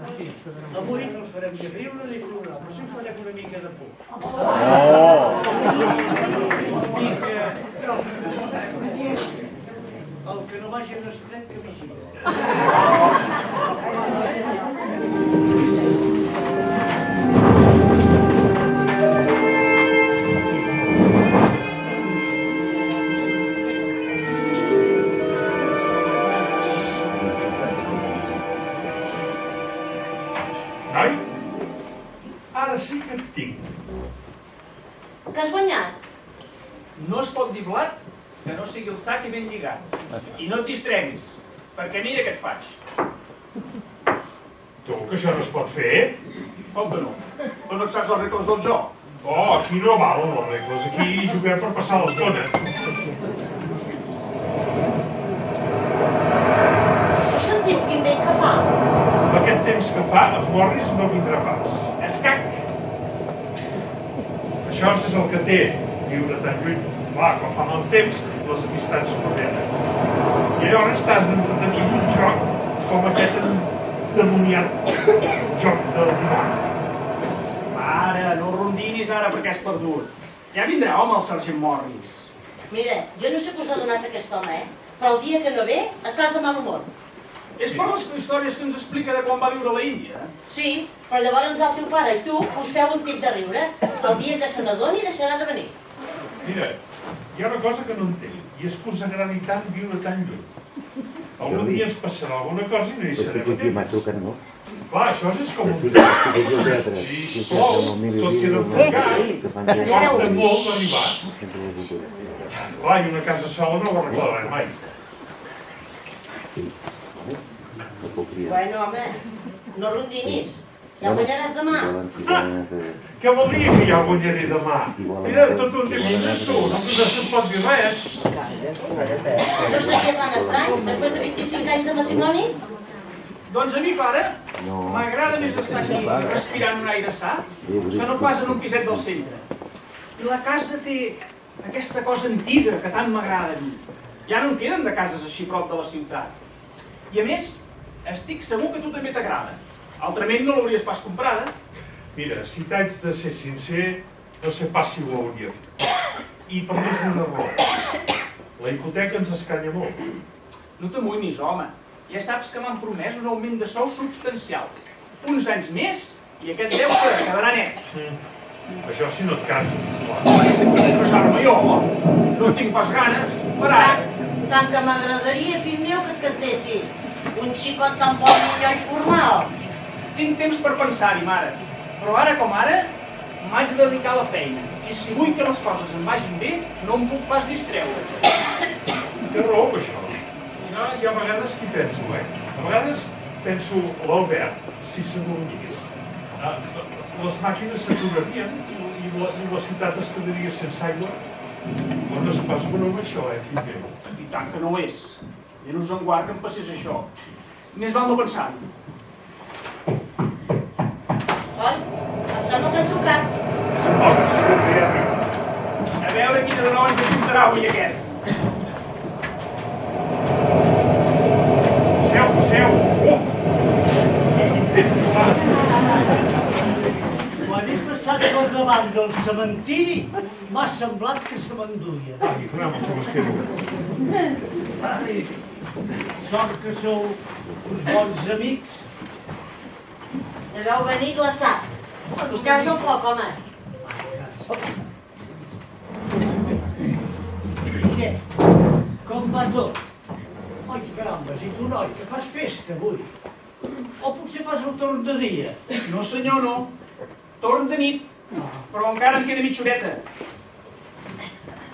Avui no us farem ni riure ni plorar, però sí us farem una mica de por. Vol dir que el que no vagi a l'estret que vigili. Noi, ara sí que et tinc. Que has guanyat? No es pot dir blat que no sigui el sac i ben lligat. I no et distreguis, perquè mira què et faig. Tu, que això no es pot fer? Com que no? Però no et saps les regles del joc. Oh, aquí no valen les regles, aquí juguem per passar l'estona. No sentiu quin vent que fa? Amb aquest temps que fa, amb Morris no vindrà pas. Escac! Això és el que té viure tan lluny. Clar, quan fa mal temps, les amistats no venen. I llavors t'has d'entretenir en un joc com aquest endemoniat joc del dimoni. Mare, no rondinis ara perquè has perdut. Ja vindrà, home, el sergent Morris. Mira, jo no sé què us ha donat aquest home, però el dia que no ve estàs de mal humor. És per les històries que ens explica de quan va viure a la Índia. Sí, però llavors el teu pare i tu us feu un tip de riure. El dia que se n'adoni deixarà de venir. Mira, hi ha una cosa que no entenc, i és que us agradi tant viure tan lluny. Algun dia ens passarà alguna cosa i no hi serem a temps. Clar, això és com un tren. Si plou, tot queda enfocat, costa molt d'arribar. Clar, i una casa sola no ho arreglarà mai. Bueno, home, no rondinis. Ja guanyaràs demà. Què vol dir que ja guanyaré demà? Mira, tot un dia és tu, no se'n pot dir res. No seria tan estrany, després de 25 anys de matrimoni? Doncs a mi, pare, m'agrada més estar aquí respirant un aire sa que no pas en un piset del centre. I la casa té aquesta cosa antiga que tant m'agrada a mi. Ja no en queden de cases així prop de la ciutat. I a més, estic segur que a tu també t'agrada. Altrament no l'hauries pas comprada. Mira, si t'haig de ser sincer, no sé pas si ho hauria fet. I per més d'una raó. La hipoteca ens escanya molt. No t'amoïnis, home. Ja saps que m'han promès un augment de sou substancial. Uns anys més i aquest deute quedarà net. Això si no et cases, esclar. Casar-me jo, no tinc pas ganes. Per ara. Tant que m'agradaria, fill meu, que et casessis. Un xicot tan bon millor i formal. Tinc temps per pensar-hi, mare. Però ara com ara, m'haig de dedicar a la feina. I si vull que les coses em vagin bé, no em puc pas distreure. Té raó, això. Hi ha vegades que hi penso, A vegades penso l'Albert, si s'adormís. Les màquines s'aturarien i la ciutat es quedaria sense aigua. Però no és pas broma, això, fill meu. I tant que no ho és. Ja no us en guard que em passés això. Més val no pensar-hi. Oi? Em sembla que han trucat. S'apoca, sí que ja arriba. A veure quina de nou ens apuntarà avui aquest. Passeu! Quan he passat per davant del cementiri, m'ha semblat que se m'enduia. Ai, caram, el xubasquero. Ai, sort que sou uns bons amics. Deveu venir glaçat. Acosteu-vos al foc, home. I què? Com va tot? Ai, carambes, i tu, noi, que fas festa avui? O potser fas el torn de dia? No, senyor, no. Torn de nit. Però encara em queda mitja horeta.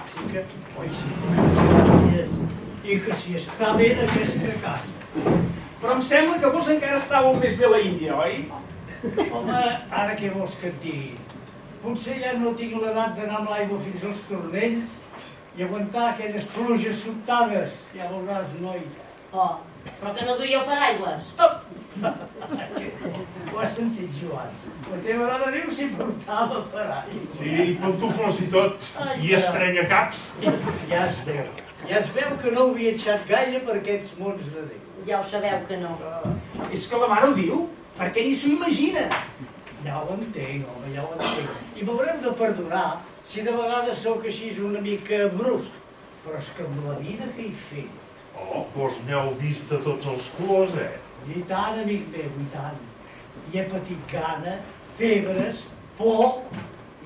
Sí que... Oi, sí, gràcies. I que si està bé d'aquesta casa. Però em sembla que vos encara estàveu més bé a la Índia, oi? Home, ara què vols que et digui? Potser ja no tinc l'edat d'anar amb l'aigua fins als tornells i aguantar aquelles pluges sobtades. Ja veuràs, noi. Oh, però que no duieu paraigües. Ho has sentit, Joan? La teva dona diu si portava paraigües. Sí, i pantufles i tot, i estrenya caps. Ja es veu que no heu viatjat gaire per aquests mons de Déu. Ja ho sabeu que no. És que la mare ho diu? perquè ni s'ho imagina. Ja ho entenc, home, ja ho entenc. I m'haurem de perdonar si de vegades sóc així una mica brusc. Però és que amb la vida que he fet... Oh, doncs n'heu vist de tots els colors, I tant, amic meu, i tant. I he patit gana, febres, por,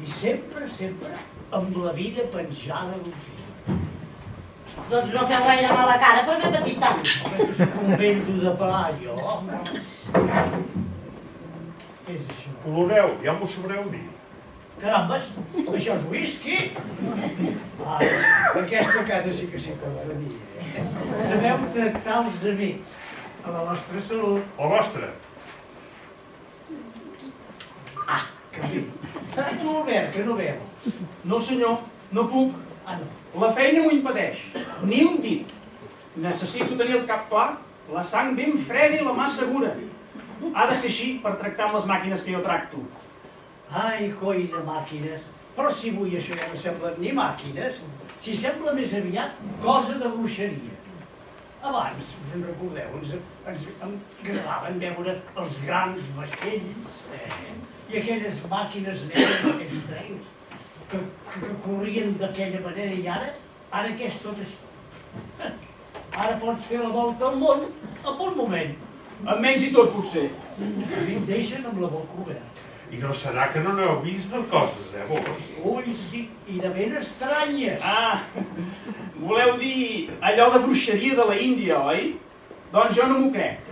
i sempre, sempre, amb la vida penjada d'un fil. Doncs no feu gaire mala cara per haver patit tant. Home, que soc un vento de pelar, jo. Què és això? Coloreu, ja m'ho sabreu dir. Carambes, això és whisky? Ah, aquesta casa sí que sé com venir, Sabeu tractar els amics. A la vostra salut. La vostra? Ah, que bé. I tu, Albert, que no veus? No senyor, no puc. Ah, no. La feina m'ho impedeix. Ni un dit. Necessito tenir el cap clar, la sang ben freda i la mà segura. Ha de ser així per tractar amb les màquines que jo tracto. Ai, coi de màquines. Però si avui això ja no semblen ni màquines, si sembla més aviat cosa de bruixeria. Abans, us en recordeu, ens agradaven veure els grans vaixells i aquelles màquines negres, aquells trens que corrien d'aquella manera i ara què és tot això? Ara pots fer la volta al món en un moment. En menys i tot, potser. A mi em deixen amb la boca oberta. I no serà que no n'heu vist de coses, vos? Ui, sí, i de ben estranyes. Ah, voleu dir allò de bruixeria de la Índia, oi? Doncs jo no m'ho crec.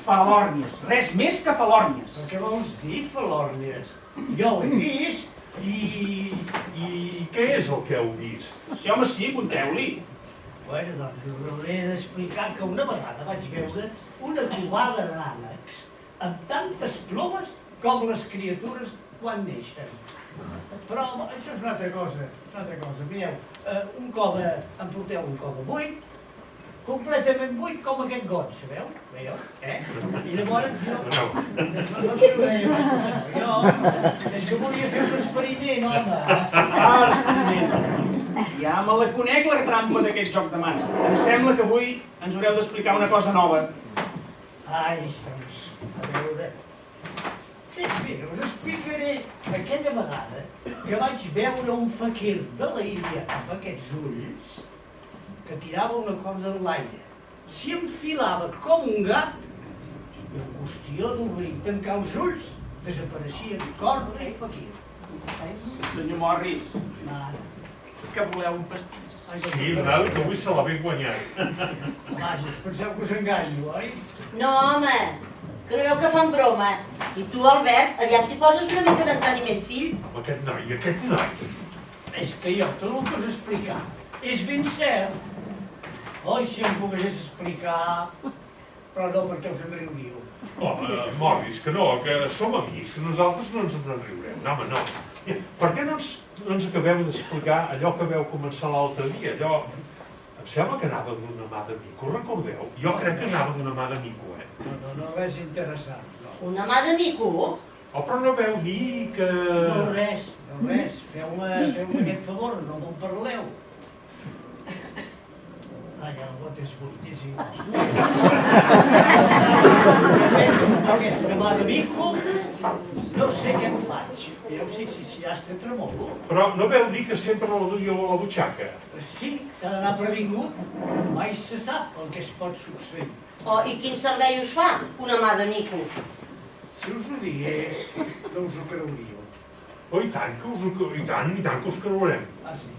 Falòrnies, res més que falòrnies. Però què vols dir, falòrnies? Jo ho he vist I què és el que heu vist? Sí, home, sí, conteu-li. Bueno, doncs us hauré d'explicar que una vegada vaig veure una covada d'ànecs amb tantes plomes com les criatures quan neixen. Però això és una altra cosa, Mireu, em porteu un cove buit, completament buit com aquest got, sabeu? Veieu? I llavors jo... No us ho deia pas per això, jo... És que volia fer un experiment, home. Ah, l'experiment. Ja me la conec, la trampa d'aquest joc de mans. Em sembla que avui ens haureu d'explicar una cosa nova. Ai, doncs, a veure... Bé, us explicaré aquella vegada que vaig veure un faquir de la Índia amb aquests ulls que tirava una corda en l'aire. S'hi enfilava com un gat i en qüestió d'obrir i tancar els ulls desapareixien corda i faquir. Senyor Morris, Mare. que voleu un pastís? Sí, Ronald, que avui se l'ha ben guanyat. Vaja, penseu que us enganyo, oi? No, home, que no veu que fan broma. I tu, Albert, aviam si poses una mica d'enteniment, fill. Aquest noi. És que jo, tot el que us he explicat és ben cert. Oi, si em pogués explicar... Però no, perquè us en riuríeu. Home, Morris, que no, que som amics, que nosaltres no ens en riurem. No, home, no. Per què no ens acabeu d'explicar allò que veu començar l'altre dia? Allò... Em sembla que anava d'una mà de mico, recordeu? Jo crec que anava d'una mà de mico, No, res interessant, no. Una mà de mico? Oh, però no veu dir que... No res. Feu-me aquest favor, no me'n parleu. Ah, ja el got és buit, és igual. Aquesta mà de mico, no sé què en faig. Mireu si ja està tremolo. Però no veu dir que sempre la duieu a la butxaca? Sí, s'ha d'anar previngut. Mai se sap el que es pot succeir. Oh, i quin servei us fa una mà de mico? Si us ho digués, no us ho creuríeu. Oh, i tant que us creurem. Ah, sí?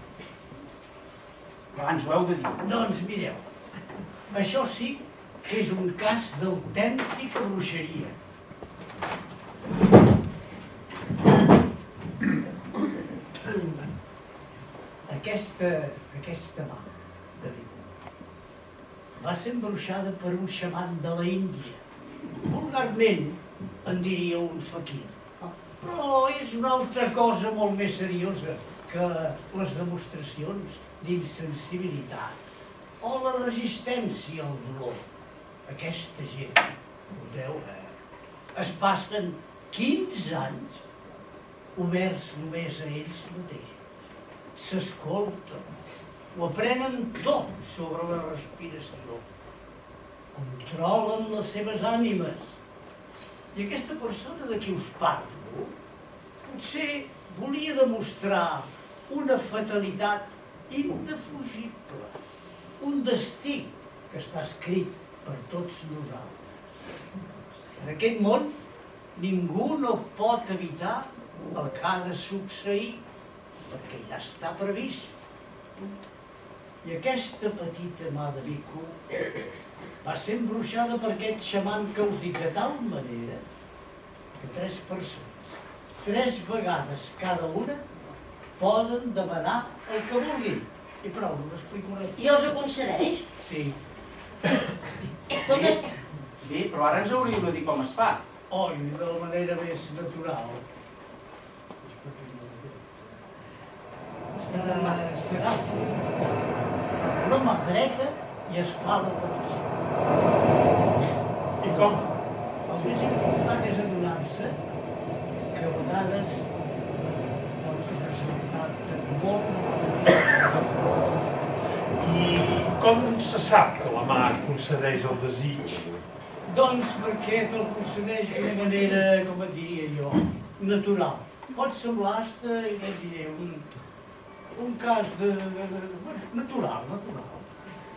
Clar, ens ho heu de dir. Doncs mireu, això sí que és un cas d'autèntica bruixeria. Aquesta mà de mico va ser embruixada per un xaman de la Índia. Vulgarment en diria un faquir. Però és una altra cosa molt més seriosa que les demostracions d'insensibilitat o la resistència al dolor. Aquesta gent, noteu, es passen 15 anys oberts només a ells mateixos. S'escolten, ho aprenen tot sobre la respiració, controlen les seves ànimes I aquesta persona de qui us parlo potser volia demostrar una fatalitat indefugible, un destí que està escrit per tots nosaltres. En aquest món ningú no pot evitar el que ha de succeir, perquè ja està previst. I aquesta petita mà de mico va ser embruixada per aquest xaman que us dic de tal manera que 3 persones, 3 vegades cada una, poden demanar el que vulguin. I prou, no l'explico res. I els ho concedeix? Sí. Tot és... Sí, però ara ens hauríeu de dir com es fa. Oi, de la manera més natural. S'agafa la mà dreta i es fa la petició. I com? El més important és adonar-se que a vegades els resultats molt... I com se sap que la mà concedeix el desig? Doncs perquè te'l concedeix d'una manera, com et diria jo, natural. Pot semblar, ja et diré, un cas de... natural.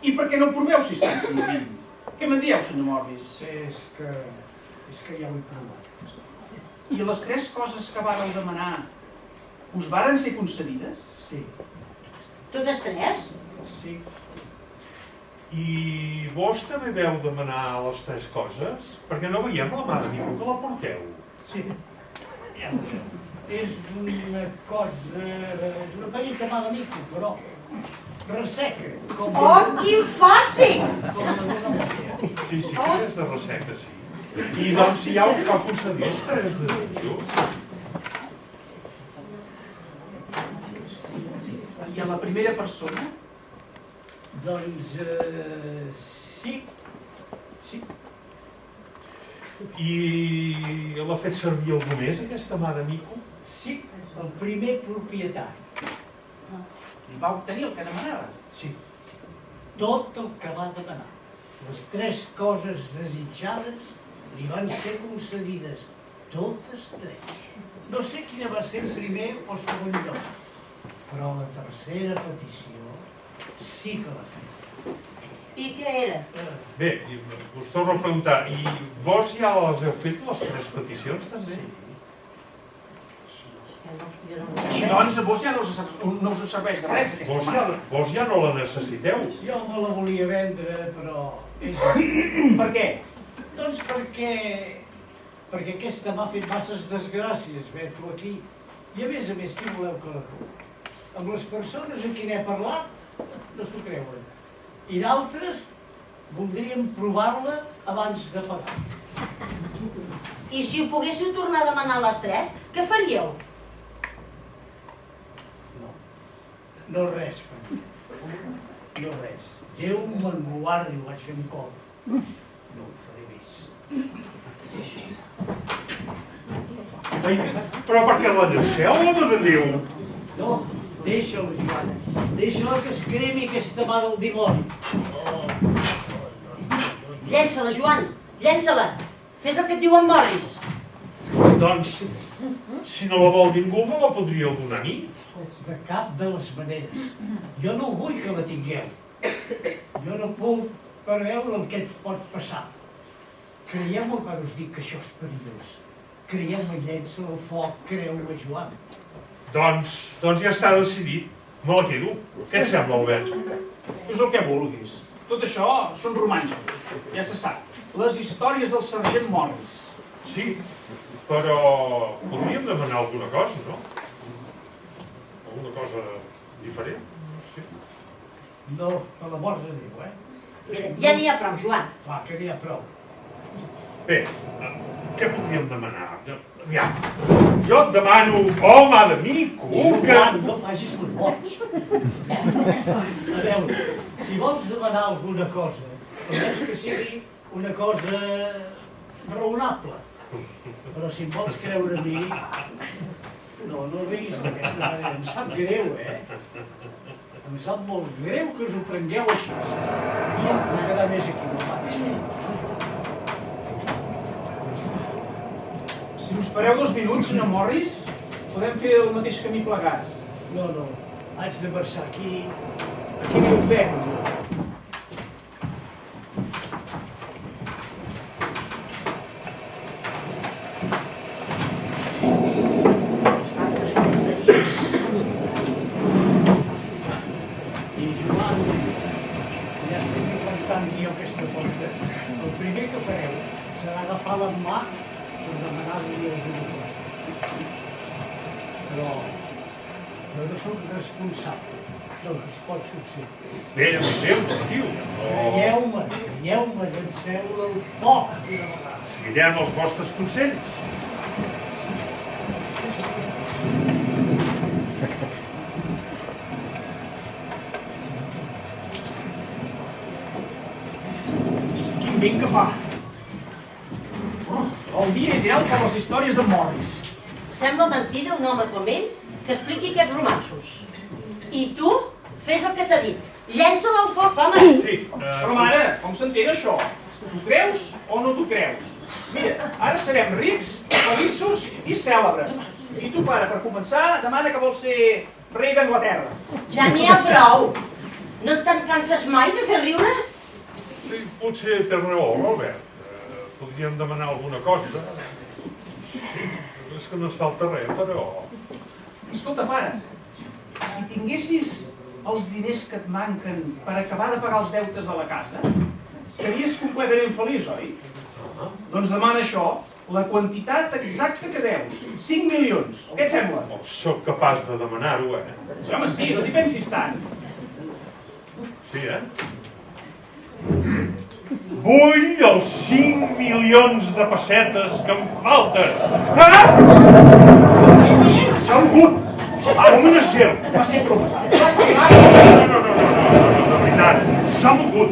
I per què no ho proveu si és tan senzill? Què me'n dieu, senyor Morris? És que ja ho he provat. I les 3 coses que vàreu demanar us varen ser concedides? Sí, Totes 3? sí. I vos també veu demanar les 3 coses? Perquè no veiem la mà de ningú que la porteu. Sí. Ja ho sé. És una cosa... és una petita mà de mico, però resseca. Oh, quin fàstic! Com la d'una muller. Sí, que és de resseca, sí. I doncs ja us va concedir els 3 desitjos. I a la primera persona? Doncs sí. I l'ha fet servir algú més, aquesta mà de mico? Sí, el primer propietari. I va obtenir el que demanava? Sí. Tot el que va demanar. Les 3 coses desitjades li van ser concedides. Totes 3. No sé quina va ser el primer o segon lloc, però la tercera petició sí que la sé. I què era? Bé, us torno a preguntar, i vos ja les heu fet, les 3 peticions, també? Així doncs, a vos ja no us serveix de res, aquesta mà. Vos ja no la necessiteu. Jo me la volia vendre, però... Per què? Doncs perquè aquesta m'ha fet masses desgràcies, vet-ho aquí. I a més, qui voleu que la rugui? Amb les persones amb qui n'he parlat, no s'ho creuen. I d'altres voldrien provar-la abans de pagar. I si ho poguéssiu tornar a demanar les 3, què faríeu? No res, faria. No res. Déu me'n guardi, ho vaig fer un cop. No ho faré més. Ai, però per què la llanceu, home de Déu? No, deixa-la, Joana. Deixa-la que es cremi aquesta mà del dimoni. Llença-la, Joan, llença-la. Fes el que et diu en Morris. Doncs, si no la vol ningú, me la podríeu donar a mi. De cap de les maneres. Jo no vull que la tingueu. Jo no puc preveure el que et pot passar. Creieu-me quan us dic que això és perillós. Creieu-me, llença al foc, creu-me, Joan. Doncs ja està decidit. Me la quedo. Què et sembla, Albert? És el que vulguis. Tot això són romanços, ja se sap. Les històries del sergent Morris. Sí, però podríem demanar alguna cosa, no? Alguna cosa diferent? No sé. No, per l'amor de Déu, eh? Ja n'hi ha prou, Joan. Va, que n'hi ha prou. Bé, què podríem demanar? Ja, jo et demano, home de mico, que... Joan, no facis el boig. A veure, si vols demanar alguna cosa, almenys que sigui una cosa raonable. Però si em vols creure a mi, no riguis d'aquesta manera. Em sap greu, Em sap molt greu que us ho prengueu així. No em puc quedar més equivocat. Si us pareu 2 minuts, senyor Morris, podem fer el mateix camí plegats. No, haig de marxar aquí. Aquí m'ho fem. I Joan, ja estic intentant dir aquesta cosa. El primer que fareu serà agafar la mà per demanar-li alguna cosa. Però jo no soc responsable del que es pot succeir. Bé, Déu, tio. Creieu-me, llanceu el foc d'una vegada. Seguirem els vostres consells. Quin vent que fa! El dia ideal per les històries de Morris. Sembla mentida un home com ell que expliqui aquests romanços. I tu, fes el que t'ha dit. Llença-la al foc, home! Sí. Però mare, com s'entén això? T'ho creus o no t'ho creus? Mira, ara serem rics, feliços i cèlebres. I tu, pare, per començar, demana que vols ser rei d'Anglaterra. Ja n'hi ha prou! No te'n canses mai de fer riure? Sí, potser té raó, Albert. Podríem demanar alguna cosa. Sí, és que no es falta res, però... Escolta, pare, si tinguessis els diners que et manquen per acabar de pagar els deutes de la casa, series completament feliç, oi? Doncs demana això, la quantitat exacta que deus, 5 milions. Què et sembla? Oh, sóc capaç de demanar-ho, Sí, home, sí, no t'hi pensis tant. Sí, Vull els 5 milions de pessetes que em falten! Ah! S'ha mogut! Com una serp! Va ser broma. No, de veritat, s'ha mogut!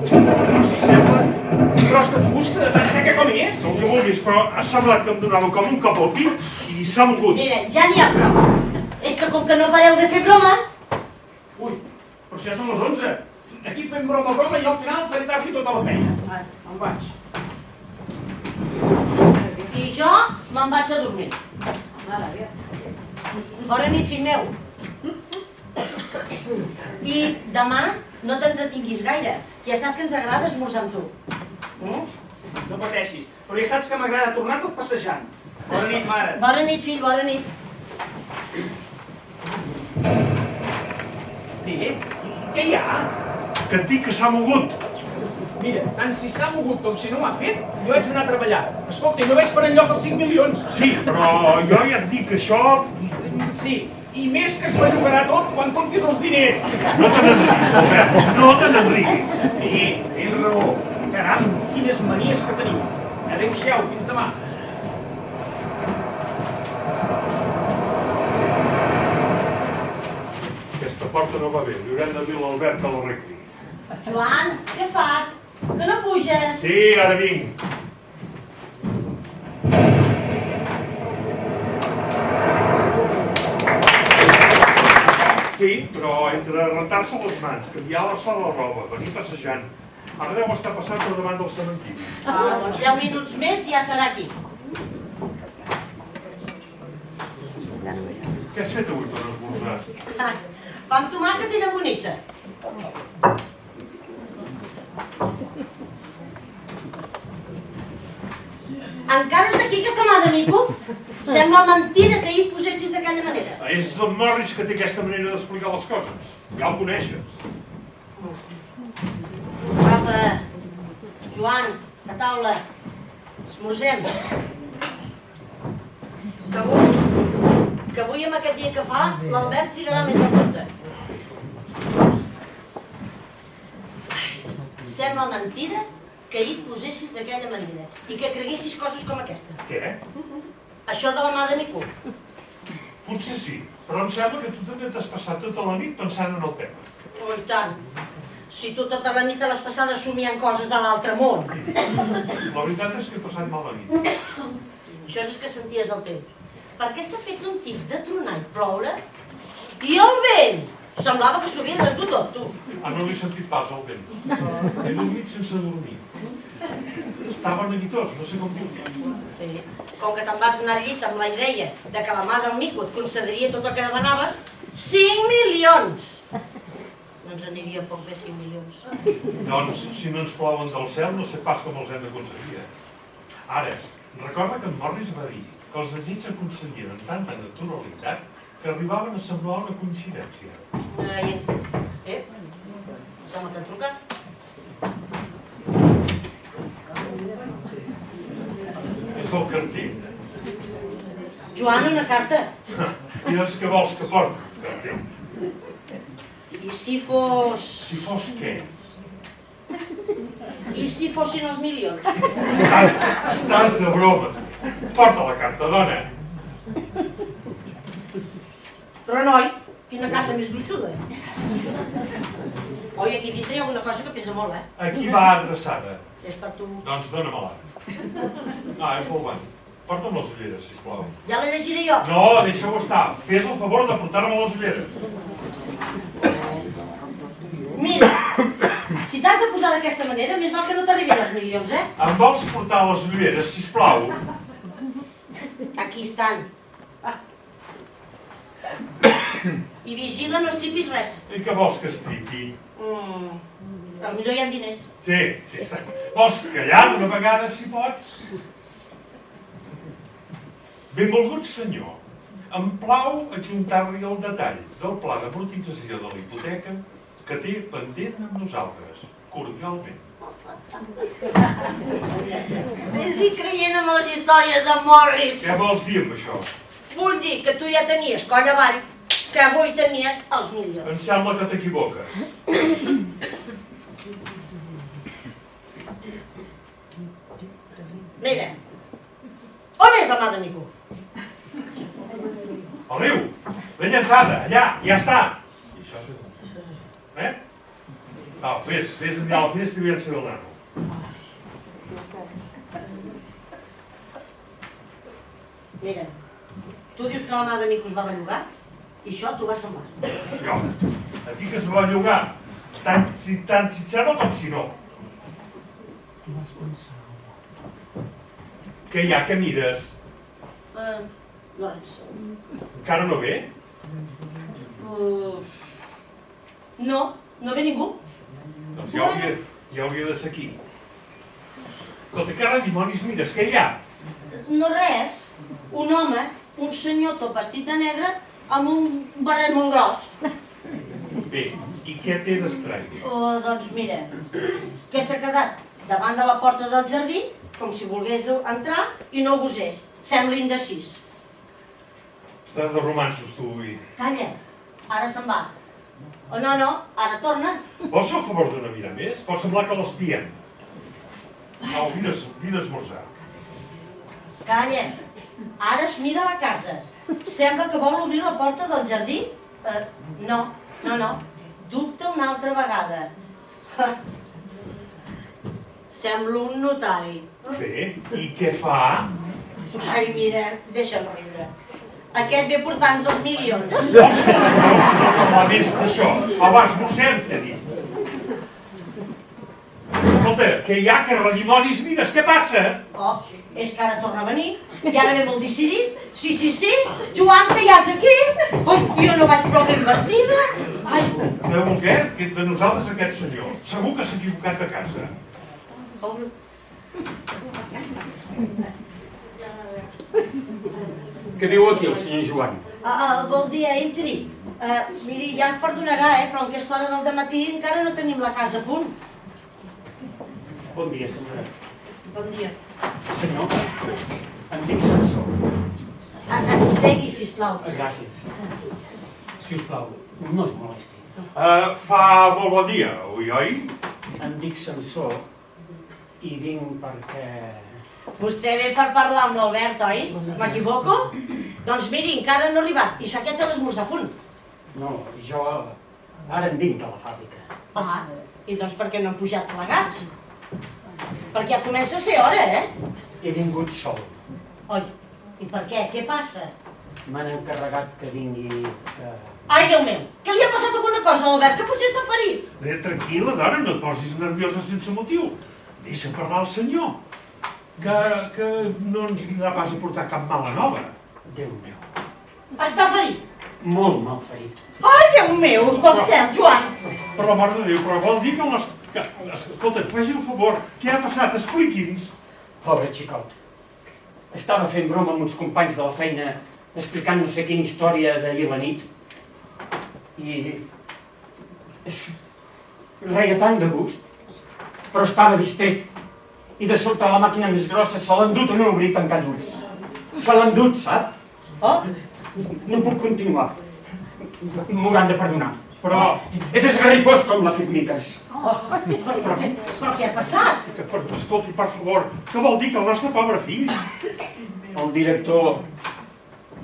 Però si sembla un tros de fusta de tan seca com és. El que vulguis, però ha semblat que em donava com un cop al pit i s'ha mogut. Mira, ja n'hi ha prou. És que com que no pareu de fer broma... Ui, però si ja són les 11. Aquí fem broma i al final fem tard i tota la feina. Em vaig. I jo me'n vaig a dormir. Bona nit, fill meu. I demà no t'entretinguis gaire, que ja saps que ens agrada esmorzar amb tu. No pateixis, però ja saps que m'agrada tornar tot passejant. Bona nit, mare. Bona nit, fill, bona nit. Què hi ha? Que et dic que s'ha mogut. Mira, tant si s'ha mogut com si no ho ha fet, jo haig d'anar a treballar. Escolta, no veig per enlloc els 5 milions. Sí, però jo ja et dic que això... Sí, i més que es bellugarà tot quan comptis els diners. No te n'enriguis, Albert, no te n'enriguis. Sí, tens raó. Caram, quines manies que teniu. Adéu-siau, fins demà. Aquesta porta no va bé, li haurem de dir a l'Albert que l'arregli. Joan, què fas? Que no puges? Sí, ara vinc. Sí, però entre rentar-se les mans, canviar-se la roba, venir passejant, ara deu estar passant per davant del cementiri. Doncs 10 minuts més i ja serà aquí. Què has fet avui per esmorzar? Pa amb tomàquet i llonganissa. Encara és aquí aquesta mà de mico? Sembla mentida que ahir et posessis d'aquella manera. És el Morris que té aquesta manera d'explicar les coses. Ja el coneixes. Apa, Joan, a taula. Esmorzem. Que avui amb aquest dia que fa, l'Albert trigarà més de compte. Sembla mentida que ahir et posessis d'aquella manera i que creguessis coses com aquesta. Què? Això de la mà de mico. Potser sí, però em sembla que tu també t'has passat tota la nit pensant en el tema. Oh, i tant. Si tu tota la nit te l'has passada somiant coses de l'altre món. La veritat és que he passat mal la nit. Això és que senties el temps. Per què s'ha fet un tic de tronar i ploure? I el vent! Semblava que s'ho havia d'endur tot, tu. Ah, no l'he sentit pas, el vent. He dormit sense dormir. Estava neguitós, no sé com diu. Sí. Com que te'n vas anar al llit amb la idea de que la mà del mico et concediria tot el que demanaves, 5 milions! No ens aniria poc bé 5 milions. Doncs, si no ens plouen del cel, no sé pas com els hem d'aconseguir. Ara, recorda que en Morris va dir que els desitjos s'aconseguien amb tanta naturalitat que arribaven a semblar una coincidència. Sembla que han trucat. És el carter. Joan, una carta. I doncs què vols que porti, carter? I si fos... Si fos què? I si fossin els milions? Estàs de broma. Porta la carta, dona. Però, noi, quina carta més gruixuda. Oi, aquí dintre hi ha alguna cosa que pesa molt, eh? Aquí va adreçada. És per tu. Doncs dóna-me-la. Ah, és molt bon. Porta'm les ulleres, sisplau. Ja la llegiré jo. No, deixa-ho estar. Fes el favor de portar-me les ulleres. Mira, si t'has de posar d'aquesta manera, més val que no t'arribin els milions, eh? Em vols portar les ulleres, sisplau? Aquí estan. I vigila, no estripis res. I què vols que estripi? Potser hi ha diners. Sí, està. Vols callar d'una vegada, si pots? Benvolgut senyor, em plau adjuntar-li el detall del pla d'amortització de la hipoteca que té pendent amb nosaltres, cordialment. Vés-hi creient amb les històries de Morris. Què vols dir amb això? Vull dir que tu ja tenies coll avall, que avui tenies els milions. Em sembla que t'equivoques. Mira, on és la mà de Mico? Al riu, ben llançada, allà, ja està. I això és... Eh? No, vés enllà a la finestra i vés el nano. Mira, tu dius que la mà de Mico es va bellugar i això t'ho va semblar. Sí, home, a ti que es va llogar, tant si et sembla com si no. Què hi ha, què mires? No res. Encara no ve? No ve ningú. Doncs ja hauria de ser aquí. Escolta, què redimonis mires? Què hi ha? No res. Un home, un senyor tot vestit de negre, amb un barret molt gros. Bé, i què té d'estrany? Doncs mira, que s'ha quedat davant de la porta del jardí, com si volgués entrar i no gosés. Sembla indecís. Estàs de romanços, tu, avui. Calla, ara se'n va. Oh, no, ara torna. Vols fer el favor d'una mira més? Pot semblar que l'espiem. Au, vine a esmorzar. Calla, ara es mira la casa. Sembla que vol obrir la porta del jardí. No. Dubta una altra vegada. Sembla un notari. Bé, i què fa? Ai, mira, deixa'm riure. Aquest ve portant-nos els milions. No, més d'això. El vas mossèn, t'he dit. Escolta, què hi ha? Que redimonis mires? Què passa? Oh, és que ara torna a venir, i ara ve molt decidit. Sí, Joan, que ja és aquí. Ai, jo no vaig prou ben vestida. Ai. Sabeu el què? Que de nosaltres aquest senyor. Segur que s'ha equivocat de casa. Què diu aquí el senyor Joan? Vol dir, entri. Miri, ja em perdonarà, però en aquesta hora del dematí encara no tenim la casa a punt. Bon dia, senyora. Bon dia. Senyor, em dic Sansó. Segui, sisplau. Gràcies. Si us plau, no es molesti. Fa molt bon dia, oi? Em dic Sansó i vinc perquè... Vostè ve per parlar amb l'Albert, oi? M'equivoco? Doncs miri, encara no ha arribat. I això aquest és l'esmorzar a punt. No, jo ara en vinc de la fàbrica. I doncs per què no han pujat plegats? Perquè ja comença a ser hora, He vingut sol. Oi, i per què? Què passa? M'han encarregat que vingui... Ai, Déu meu, que li ha passat alguna cosa a l'Albert, que potser està ferit? Tranquil·la, dona, no et posis nerviosa sense motiu. Deixa parlar el senyor, que no ens vindrà pas a portar cap mala nova. Déu meu, Està ferit. molt mal ferit. Ai, Déu meu, del cel, Joan. Per l'amor de Déu, però vol dir que el nostre... Escolta, faci el favor, què ha passat? Expliqui'ns. Pobre xicot. Estava fent broma amb uns companys de la feina explicant no sé quina història d'ahir a la nit i es reia tant de gust, però estava distret i de sobte la màquina més grossa se l'ha endut en un obrir tancat d'ulls. Se l'ha endut, sap? Oh, No puc continuar. M'hauran de perdonar. Però... És esgarrifós com la Firmiques. però què ha passat? Escolti, per favor, què vol dir que el nostre pobre fill? El director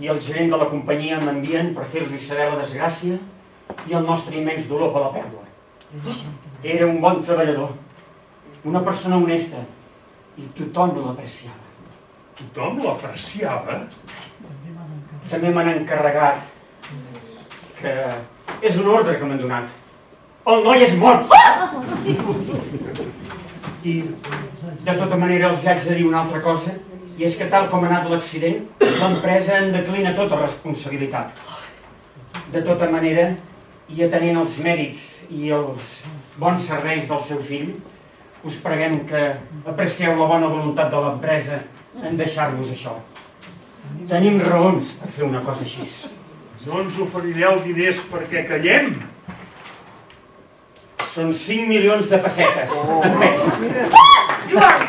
i el gerent de la companyia m'envien per fer-los saber la desgràcia i el nostre immens dolor per la pèrdua. Era un bon treballador, una persona honesta, i tothom l'apreciava. Tothom l'apreciava? També m'han encarregat que és un ordre que m'han donat. El noi és mort! I de tota manera els haig de dir una altra cosa, i és que tal com ha anat l'accident, l'empresa en declina tota responsabilitat. De tota manera, i atenent els mèrits i els bons serveis del seu fill, us preguem que aprecieu la bona voluntat de l'empresa en deixar-vos això. Tenim raons per fer una cosa així. No ens oferireu diners perquè callem? Són 5 milions de pessetes, en menys. Joan!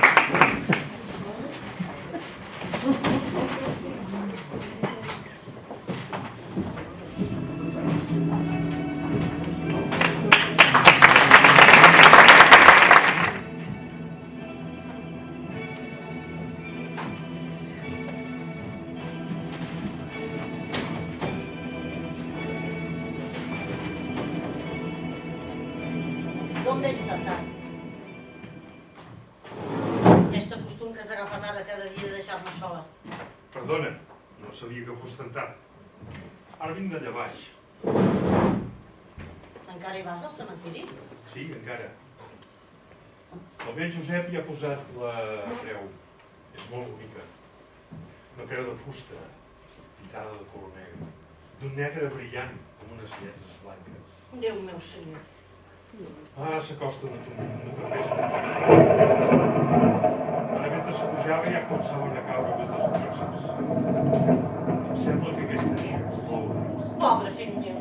D'on vens tan tard? Aquest costum que has agafat ara cada dia de deixar-me sola. Perdona, no sabia que fos tan tard. Ara vinc d'allà baix. Encara hi vas al cementiri? Sí, encara. El vell Josep hi ha posat la creu. És molt bonica. Una creu de fusta, pintada de color negre. D'un negre brillant, amb unes lletres blanques. Déu meu senyor. Ah, s'acosta una tempesta. Ara mentre es pujava ja començaven a caure gotes grosses. Em sembla que aquesta nit és molt bonica. Pobre fill meu.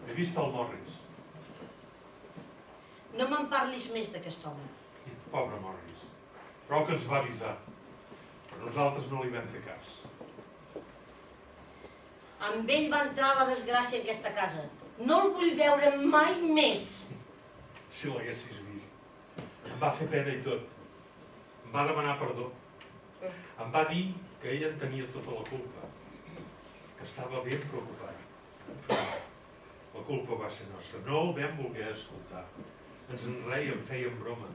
He vist el Morris. No me'n parlis més d'aquest home. Pobre Morris. Prou que ens va avisar. Però nosaltres no li vam fer cas. Amb ell va entrar la desgràcia en aquesta casa. No el vull veure mai més. Si l'haguessis vist. Em va fer pena i tot. Em va demanar perdó. Em va dir que ella en tenia tota la culpa. Que estava ben preocupat. Però la culpa va ser nostra. No el vam voler escoltar. Ens en reia, em feien broma.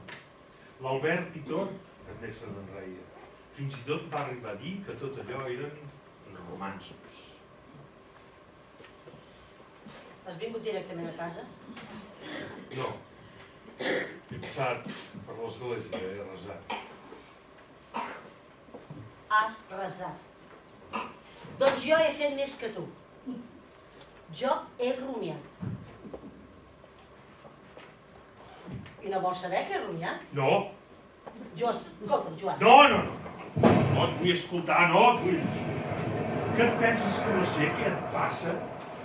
L'Albert i tot també se n'en reia. Fins i tot va arribar a dir que tot allò eren romanços. Has vingut directament a casa? No. He passat per l'església, he resat. Has resat. Doncs jo he fet més que tu. Jo he rumiat. I no vols saber què he rumiat? No, Escolta'm, Joan. no et vull escoltar, no et vull. Què et penses que no sé què et passa?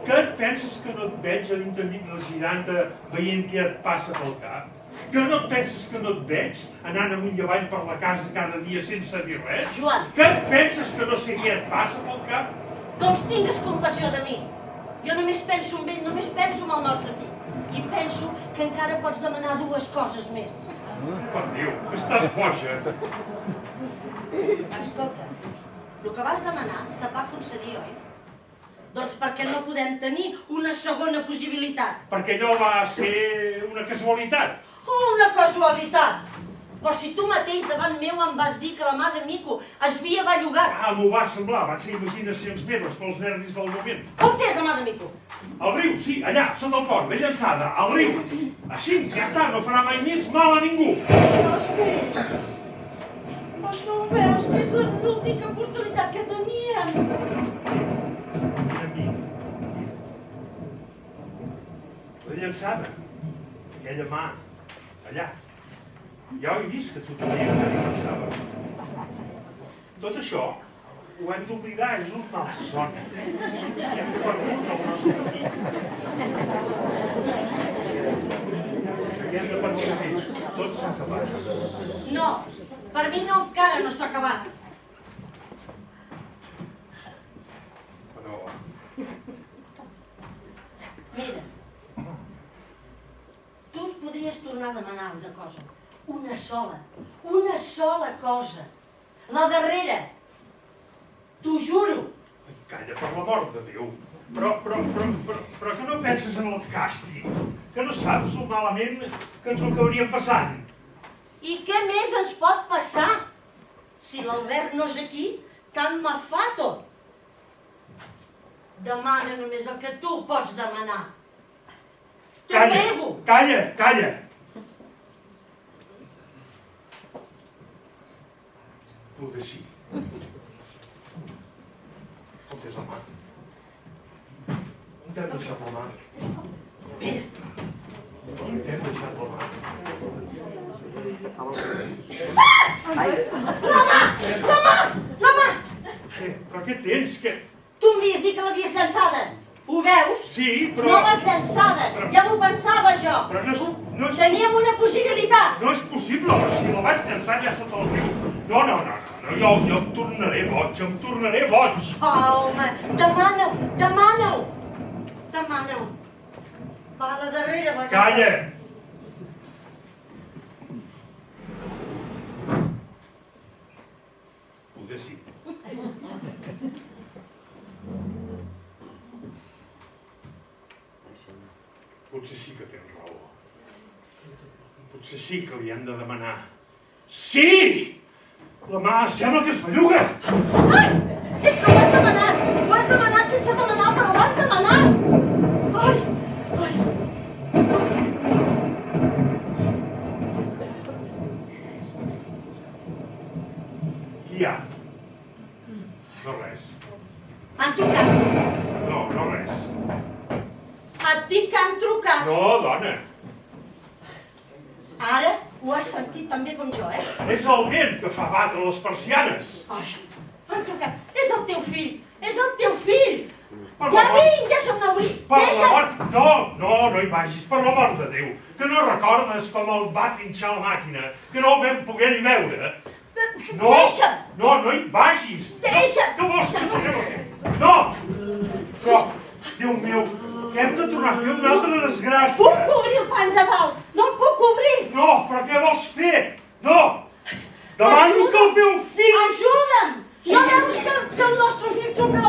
Què et penses que no et veig a dintre llit regirant-te veient què et passa pel cap? Que no et penses que no et veig anant amunt i avall per la casa cada dia sense dir res? Joan. Què et penses que no sé què et passa pel cap? Doncs tingues compassió de mi. Jo només penso en ell, només penso en el nostre fill. I penso que encara pots demanar dues coses més. Per Déu, estàs boja. Escolta, el que vas demanar se't va concedir, oi? Doncs perquè no podem tenir una segona possibilitat. Perquè allò va ser una casualitat. Oh, una casualitat! Però si tu mateix davant meu em vas dir que la mà de Mico es havia bellugat. Ah, m'ho va semblar, van ser imaginacions meves pels nervis del moment. On és la mà de Mico? Al riu, sí, allà, sota el pont, ben llançada, al riu. Així, ja està, no farà mai més mal a ningú. Això és fer. Doncs no ho veus, que és l'única oportunitat que teníem. Mira a mi. La llançada, aquella mà, allà. Ja ho he vist que tu també hi pensaves. Tot això ho hem d'oblidar, és un malson. Hem perdut el nostre fill. I hem de pensar més. Tot s'ha acabat. No, per mi no, encara no s'ha acabat. Però Mira, tu podries tornar a demanar una cosa. Una sola cosa. La darrera. T'ho juro. calla, per l'amor de Déu. Però que no penses en el càstig? Que no saps el malament que ens ho acabaríem passant? I què més ens pot passar? Si l'Albert no és aquí, tant me fa tot. Demana només el que tu pots demanar. T'ho prego. Calla. Poder sí. On és la mà? On t'hem deixat la mà? Pere. On t'hem deixat la mà? La mà! Però què tens? Tu m'havies dit que l'havies llançada. Ho veus? Sí, però... No l'has llançada. Ja m'ho pensava jo. Però no és... Teníem una possibilitat. No és possible, però si la vaig llançar ja sota el riu. No, jo em tornaré boig. Oh, home, demana-ho. Va, la darrera vegada. Calla! Poder sí. Potser sí que tens raó. Potser sí que li hem de demanar. Sí! La mà sembla que es belluga! Ai! És que ho has demanat! Ho has demanat sense demanar, però ho has demanat! Ai! Qui hi ha? No res. Han trucat. No res. Et dic que han trucat. No, dona. Ara ho has sentit tan bé com jo, eh? És el vent que fa batre les persianes. Ai, han trucat. És el teu fill! És el teu fill! Per Ja l'amor- vinc, deixa'm obrir! Per l'amor... No hi vagis, per l'amor de Déu. Que no recordes com el va trinxar la màquina, que no el vam poder ni veure. No, Deixa'm! no hi vagis. Deixa'm! Què vols que tornem a fer? No! Però, Déu meu, que hem de tornar a fer una altra desgràcia. Puc obrir el pany de dalt! No el puc obrir! No, però què vols fer? No! Demano que el meu fill... Ajuda'm! No veus que el nostre fill truca a